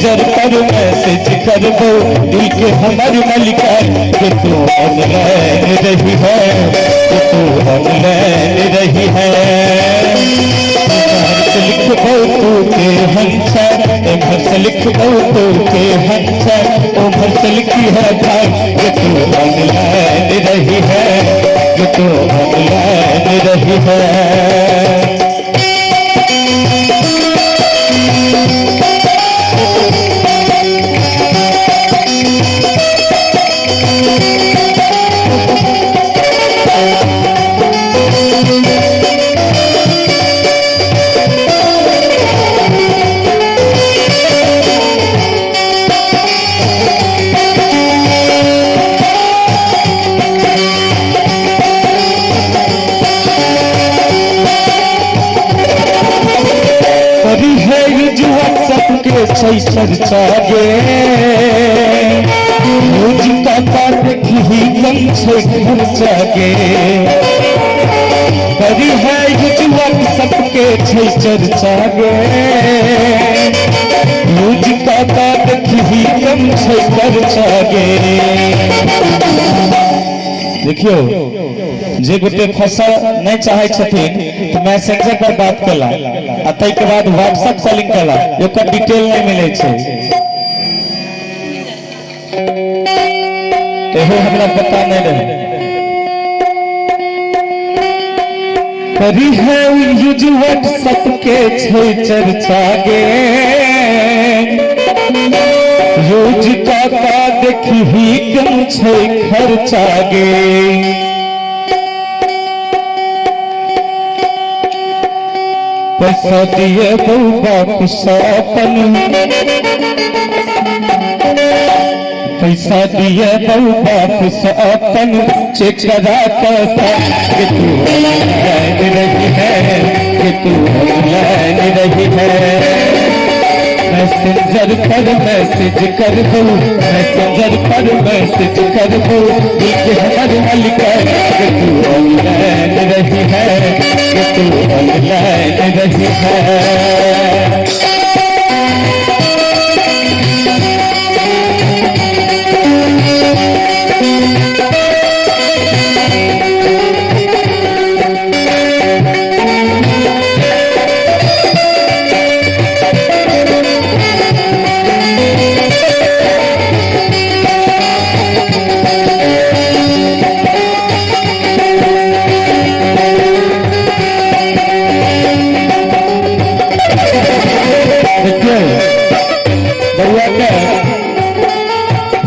Messenger पर message कर दो दिल के हमर मलिका कि तू ऑनलाइन रही है, कि तू ऑनलाइन रही है। लिख दो तू के हंसा घर लिख दो तू के हंसा उमर से लिखी है भाई कि तू ऑनलाइन रही है, कि तू ऑनलाइन रही है। चर्चा गे रोज का देख ही कम से खर्चा गे करी है युवक सबके चर्चा गे रोज का देख ही कम से खर्चा गे। देखियो जे गोटे फसल नहीं चाहे छथिन तो मैसेंजर पर बात कला आ तै के बाद व्हाट्सएप से लिंक कला ओकर डिटेल नहीं मिले छे एहो हमरा पता नहीं रहे। करी है यूज व्हाट्सएप के चर्चा गे रोज का देखी ही कम छे खर्चा गे। पैसा दिए बाप सपन पैसा दिए बाप सपन चेक करा पैसा कि तू ऑनलाइन रही है, कि तू ऑनलाइन रही है। मैसेंजर पर मैसेज कर दो मैसेंजर पर मैसेज कर दो दिल के हमर मलिका कि तू ऑनलाइन रही है, कि तू ऑनलाइन रही है।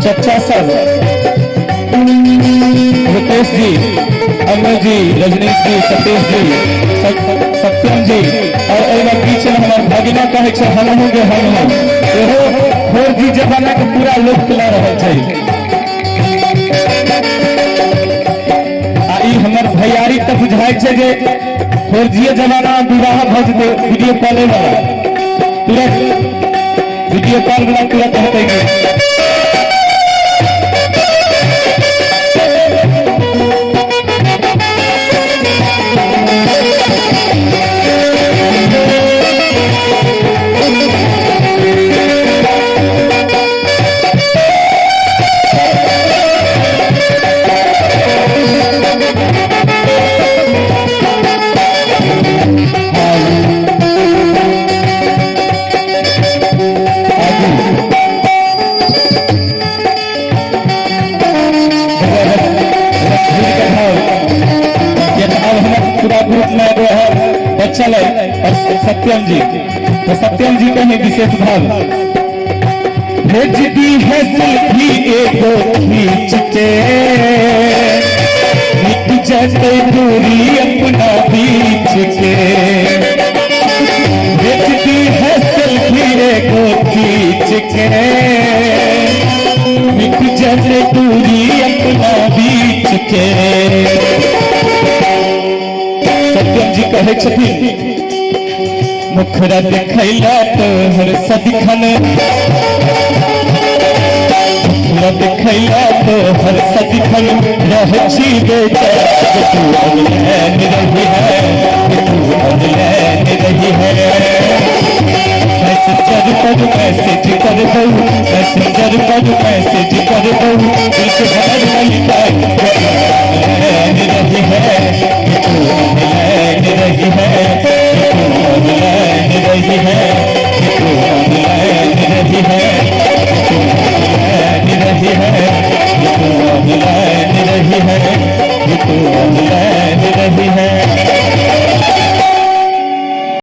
चचा सब रितेश जी, अमर जी, रजनीश जी, सतीश जी, सत्यम जी और पीछे हमारे भगिना कहे छे हम होंगे हम एहो 4G जमाना के पूरा लोग चला रहे छे। आई हमर भैयारी तक बुझाई छे जे 4G जमाना विवाह भज दे वीडियो कॉल वाला तुरंत वीडियो कॉल वाला तुरंत होते चले। सत्यम जी तो सत्यम जी कहें विशेष भाव भेज दी है सेल्फी एगो खींच के मिट जाते दूरी अपना बीच के। भेज दी है सेल्फी एगो खींच के मिट जाते दूरी अपना बीच के। सत्यम जी कहे छथिन मुखरा देखैला तो हर सदिखन मुखरा देखैला तो हर सदिखन रह छी बेचारा तू ऑनलाइन रही है, तू ऑनलाइन रही है। मैसेंजर पर मैसेज कर दो, मैसेंजर पर मैसेज कर दो, दिल के भर वाली बात रही है, ये तो ऑनलाइन रही है, ये तो ऑनलाइन रही है, ये तो ऑनलाइन रही है, ये तो ऑनलाइन रही है, ये तो ऑनलाइन रही है, ये तो ऑनलाइन